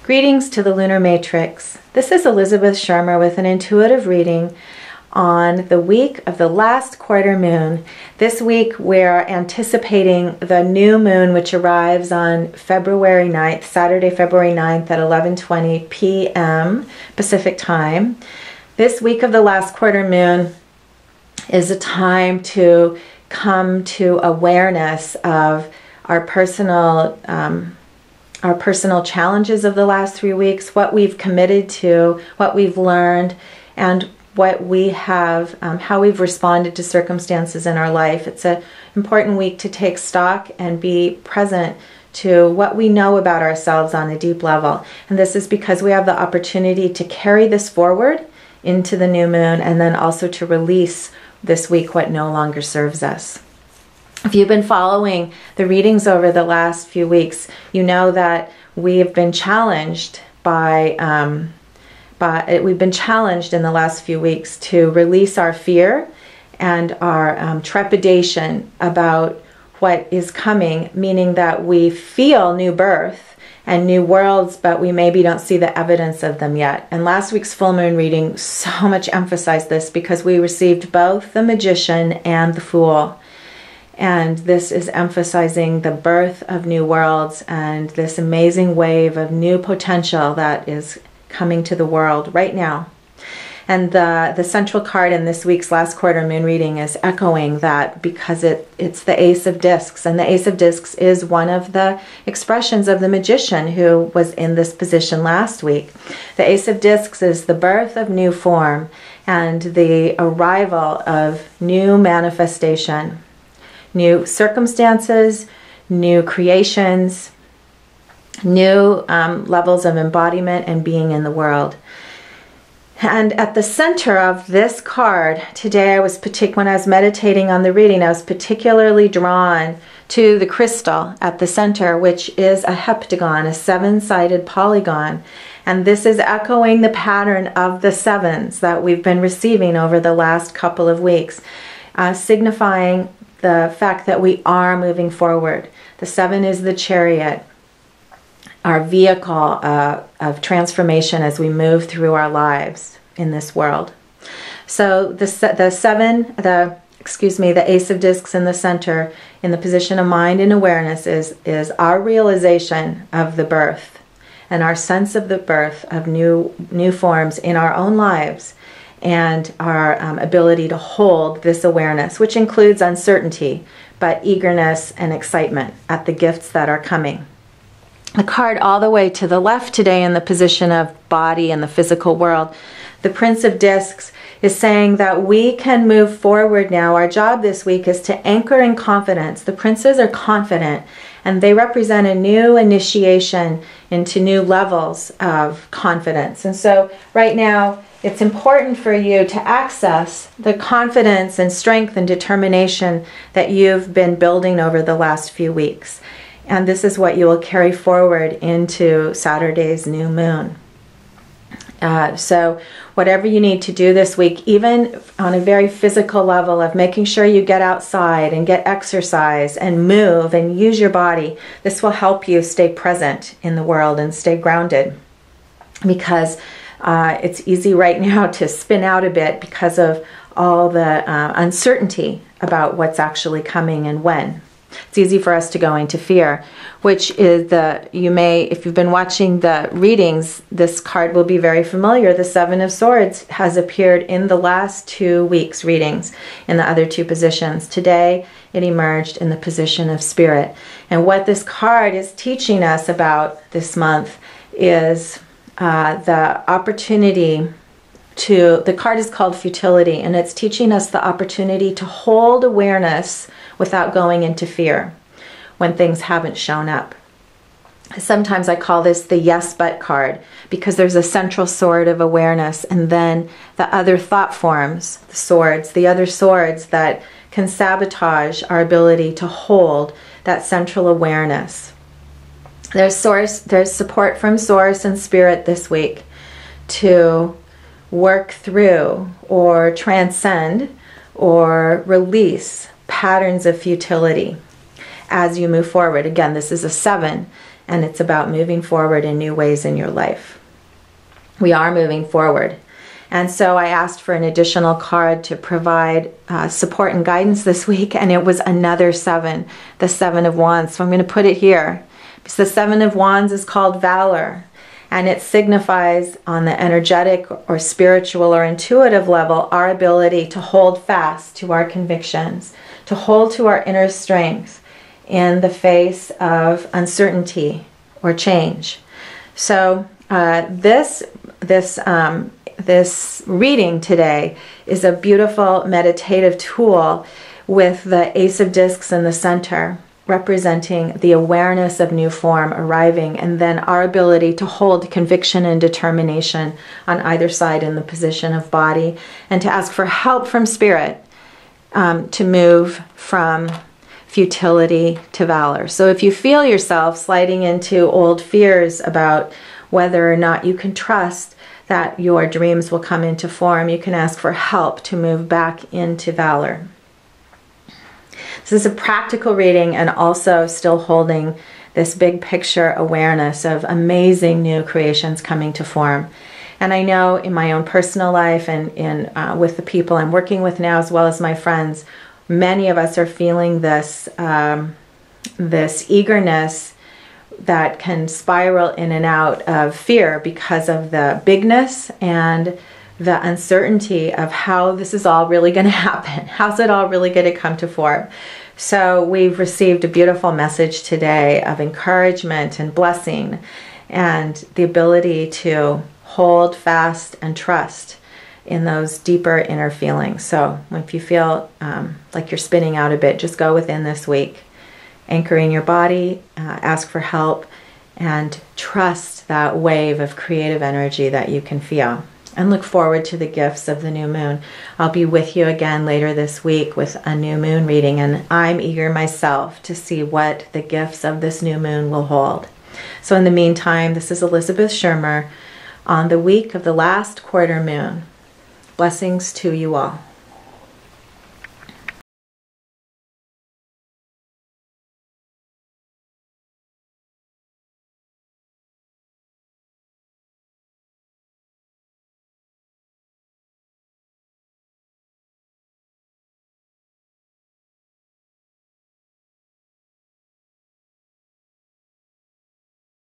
Greetings to the Lunar Matrix. This is Elizabeth Shermer with an intuitive reading on the week of the last quarter moon. This week we're anticipating the new moon, which arrives on February 9th, Saturday, February 9th at 11:20 p.m. Pacific time. This week of the last quarter moon is a time to come to awareness of our personal challenges of the last 3 weeks, what we've committed to, what we've learned, and what we have, how we've responded to circumstances in our life. It's an important week to take stock and be present to what we know about ourselves on a deep level. And this is because we have the opportunity to carry this forward into the new moon and then also to release this week what no longer serves us. If you've been following the readings over the last few weeks, you know that we have been challenged we've been challenged in the last few weeks to release our fear and our trepidation about what is coming, meaning that we feel new birth and new worlds, but we maybe don't see the evidence of them yet. And last week's full moon reading so much emphasized this because we received both the Magician and the Fool. And this is emphasizing the birth of new worlds and this amazing wave of new potential that is coming to the world right now. And the central card in this week's last quarter moon reading is echoing that because it's the Ace of Discs. And the Ace of Discs is one of the expressions of the Magician who was in this position last week. The Ace of Discs is the birth of new form and the arrival of new manifestation. New circumstances, new creations, new levels of embodiment and being in the world. And at the center of this card today, when I was meditating on the reading, I was particularly drawn to the crystal at the center, which is a heptagon, a seven-sided polygon. And this is echoing the pattern of the sevens that we've been receiving over the last couple of weeks, signifying the fact that we are moving forward. The seven is the chariot, our vehicle of transformation as we move through our lives in this world. So the Ace of Discs in the center, in the position of mind and awareness, is our realization of the birth and our sense of the birth of new forms in our own lives, and our ability to hold this awareness, which includes uncertainty, but eagerness and excitement at the gifts that are coming. The card all the way to the left today in the position of body and the physical world, the Prince of Discs, is saying that we can move forward now. Our job this week is to anchor in confidence. The princes are confident, and they represent a new initiation into new levels of confidence. And so right now, it's important for you to access the confidence and strength and determination that you've been building over the last few weeks. And this is what you will carry forward into Saturday's new moon. So whatever you need to do this week, even on a very physical level of making sure you get outside and get exercise and move and use your body, this will help you stay present in the world and stay grounded, because it's easy right now to spin out a bit because of all the uncertainty about what's actually coming and when. It's easy for us to go into fear, which is if you've been watching the readings, this card will be very familiar. The Seven of Swords has appeared in the last 2 weeks' readings in the other two positions. Today, it emerged in the position of Spirit. And what this card is teaching us about this month is the opportunity the card is called Futility, and it's teaching us the opportunity to hold awareness without going into fear when things haven't shown up. Sometimes I call this the yes but card, because there's a central sword of awareness and then the other thought forms, the other swords that can sabotage our ability to hold that central awareness. There's support from Source and Spirit this week to work through or transcend or release patterns of futility as you move forward. Again, this is a 7 and it's about moving forward in new ways in your life. We are moving forward. And so I asked for an additional card to provide support and guidance this week, and it was another 7, the 7 of Wands. So I'm going to put it here. Because the 7 of Wands is called Valor, and it signifies on the energetic or spiritual or intuitive level our ability to hold fast to our convictions, to hold to our inner strength in the face of uncertainty or change. So this reading today is a beautiful meditative tool with the Ace of Discs in the center, representing the awareness of new form arriving, and then our ability to hold conviction and determination on either side in the position of body, and to ask for help from Spirit to move from futility to valor. So if you feel yourself sliding into old fears about whether or not you can trust that your dreams will come into form, you can ask for help to move back into valor. This is a practical reading, and also still holding this big picture awareness of amazing new creations coming to form. And I know in my own personal life and with the people I'm working with now, as well as my friends, many of us are feeling this this eagerness that can spiral in and out of fear because of the bigness and the uncertainty of how this is all really going to happen. How's it all really going to come to form? So we've received a beautiful message today of encouragement and blessing, and the ability to hold fast and trust in those deeper inner feelings. So if you feel like you're spinning out a bit, just go within this week, anchoring your body, ask for help, and trust that wave of creative energy that you can feel. And look forward to the gifts of the new moon. I'll be with you again later this week with a new moon reading, and I'm eager myself to see what the gifts of this new moon will hold. So in the meantime, this is Elizabeth Schirmer on the week of the last quarter moon. Blessings to you all.